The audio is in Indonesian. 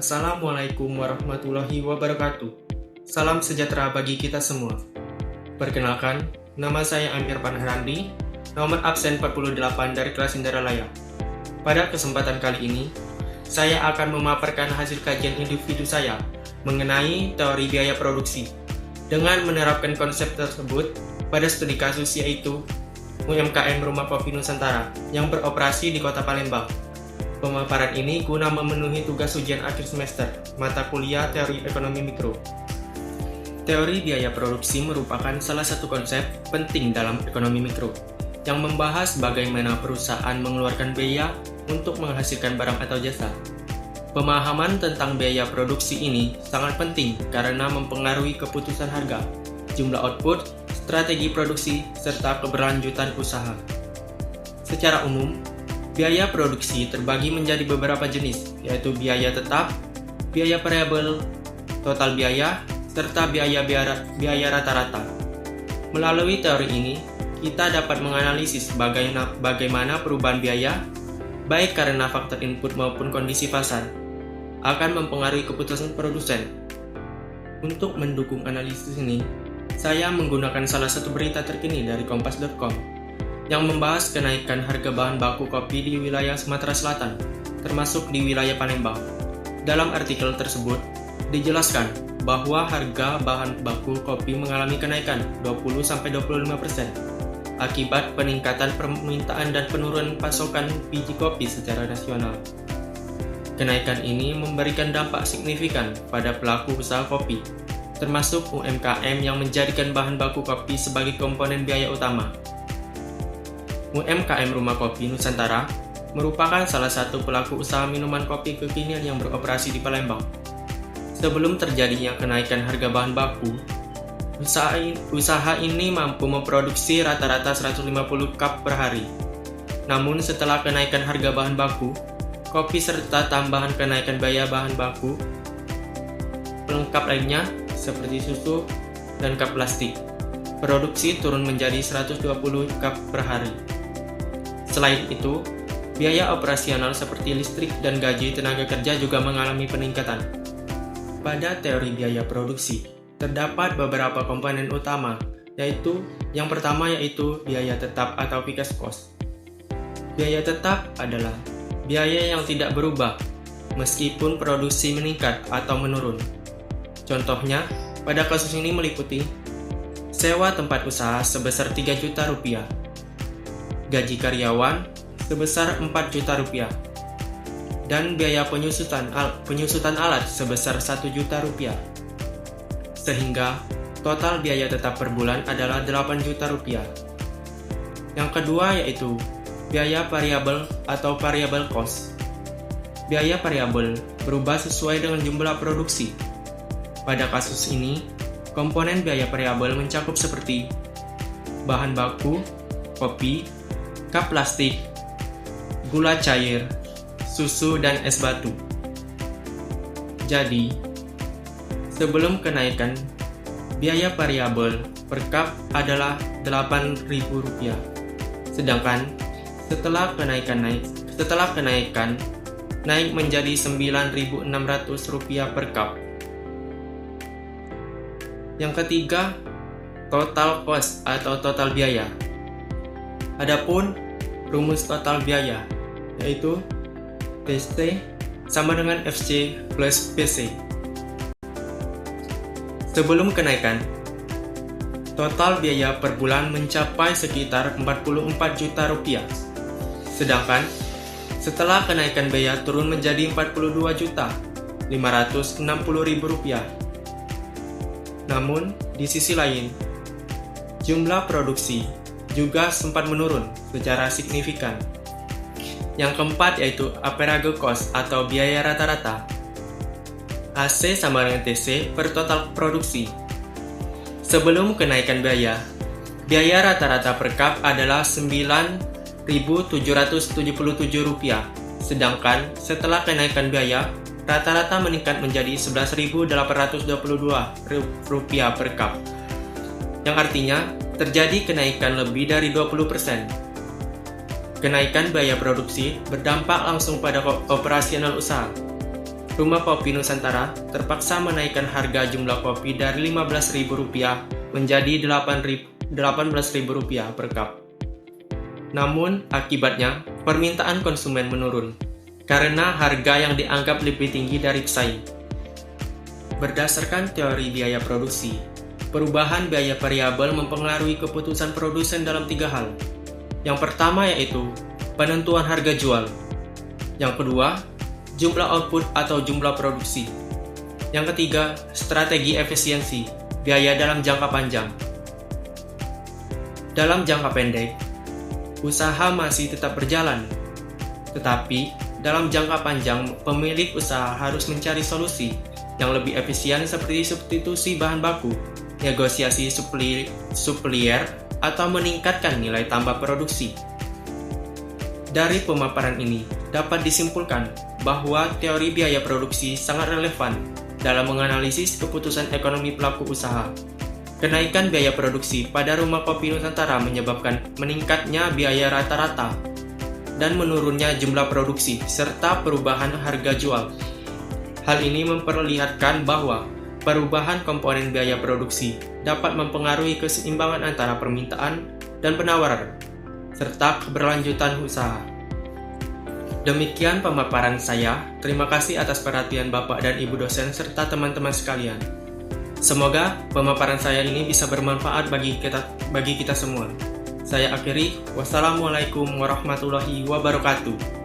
Assalamualaikum warahmatullahi wabarakatuh. Salam sejahtera bagi kita semua. Perkenalkan, nama saya Amir Panharandi, nomor absen 48 dari kelas Indaralaya. Pada kesempatan kali ini, saya akan memaparkan hasil kajian individu saya mengenai teori biaya produksi dengan menerapkan konsep tersebut pada studi kasus yaitu UMKM Rumah Kopi Nusantara yang beroperasi di Kota Palembang. Pemaparan ini guna memenuhi tugas ujian akhir semester, mata kuliah Teori Ekonomi Mikro. Teori biaya produksi merupakan salah satu konsep penting dalam ekonomi mikro, yang membahas bagaimana perusahaan mengeluarkan biaya untuk menghasilkan barang atau jasa. Pemahaman tentang biaya produksi ini sangat penting karena mempengaruhi keputusan harga, jumlah output, strategi produksi, serta keberlanjutan usaha. Secara umum, biaya produksi terbagi menjadi beberapa jenis, yaitu biaya tetap, biaya variabel, total biaya, serta biaya rata-rata. Melalui teori ini, kita dapat menganalisis bagaimana perubahan biaya, baik karena faktor input maupun kondisi pasar, akan mempengaruhi keputusan produsen. Untuk mendukung analisis ini, saya menggunakan salah satu berita terkini dari kompas.com yang membahas kenaikan harga bahan baku kopi di wilayah Sumatera Selatan, termasuk di wilayah Palembang. Dalam artikel tersebut, dijelaskan bahwa harga bahan baku kopi mengalami kenaikan 20-25% akibat peningkatan permintaan dan penurunan pasokan biji kopi secara nasional. Kenaikan ini memberikan dampak signifikan pada pelaku usaha kopi, termasuk UMKM yang menjadikan bahan baku kopi sebagai komponen biaya utama. UMKM Rumah Kopi Nusantara merupakan salah satu pelaku usaha minuman kopi kekinian yang beroperasi di Palembang. Sebelum terjadinya kenaikan harga bahan baku, usaha ini mampu memproduksi rata-rata 150 cup per hari. Namun setelah kenaikan harga bahan baku, kopi serta tambahan kenaikan biaya bahan baku, pelengkap lainnya seperti susu dan cup plastik, produksi turun menjadi 120 cup per hari. Selain itu, biaya operasional seperti listrik dan gaji tenaga kerja juga mengalami peningkatan. Pada teori biaya produksi, terdapat beberapa komponen utama, yaitu yang pertama yaitu biaya tetap atau fixed cost. Biaya tetap adalah biaya yang tidak berubah meskipun produksi meningkat atau menurun. Contohnya, pada kasus ini meliputi sewa tempat usaha sebesar 3 juta rupiah, gaji karyawan sebesar 4 juta rupiah, dan biaya penyusutan alat sebesar 1 juta rupiah. Sehingga total biaya tetap per bulan adalah 8 juta rupiah. Yang kedua yaitu biaya variabel atau variable cost. Biaya variabel berubah sesuai dengan jumlah produksi. Pada kasus ini, komponen biaya variabel mencakup seperti bahan baku, kopi, cup plastik, gula cair, susu, dan es batu. Jadi, sebelum kenaikan, biaya variabel per cup adalah Rp8.000. Sedangkan setelah kenaikan naik menjadi Rp9.600 per cup. Yang ketiga, total cost atau total biaya. Adapun rumus total biaya yaitu TC sama dengan FC plus PC. Sebelum kenaikan, total biaya per bulan mencapai sekitar 44 juta rupiah. Sedangkan setelah kenaikan biaya turun menjadi 42.560.000 rupiah. Namun, di sisi lain, jumlah produksi juga sempat menurun secara signifikan. Yang keempat yaitu average cost atau biaya rata-rata. AC sama dengan TC per total produksi. Sebelum kenaikan biaya rata-rata per cup adalah Rp9.777, sedangkan setelah kenaikan biaya, rata-rata meningkat menjadi Rp11.822 per cup, yang artinya terjadi kenaikan lebih dari 20%. Kenaikan biaya produksi berdampak langsung pada operasional usaha. Rumah Kopi Nusantara terpaksa menaikkan harga jumlah kopi dari Rp15.000 menjadi Rp18.000 per cup. Namun, akibatnya, permintaan konsumen menurun, karena harga yang dianggap lebih tinggi dari pesaing. Berdasarkan teori biaya produksi, perubahan biaya variabel mempengaruhi keputusan produsen dalam 3 hal. Yang pertama yaitu penentuan harga jual. Yang kedua, jumlah output atau jumlah produksi. Yang ketiga, strategi efisiensi, biaya dalam jangka panjang. Dalam jangka pendek, usaha masih tetap berjalan. Tetapi, dalam jangka panjang, pemilik usaha harus mencari solusi yang lebih efisien seperti substitusi bahan baku, negosiasi supplier, atau meningkatkan nilai tambah produksi. Dari pemaparan ini, dapat disimpulkan bahwa teori biaya produksi sangat relevan dalam menganalisis keputusan ekonomi pelaku usaha. Kenaikan biaya produksi pada Rumah Kopi Nusantara menyebabkan meningkatnya biaya rata-rata dan menurunnya jumlah produksi serta perubahan harga jual. Hal ini memperlihatkan bahwa perubahan komponen biaya produksi dapat mempengaruhi keseimbangan antara permintaan dan penawaran, serta keberlanjutan usaha. Demikian pemaparan saya. Terima kasih atas perhatian Bapak dan Ibu dosen serta teman-teman sekalian. Semoga pemaparan saya ini bisa bermanfaat bagi kita semua. Saya akhiri. Wassalamualaikum warahmatullahi wabarakatuh.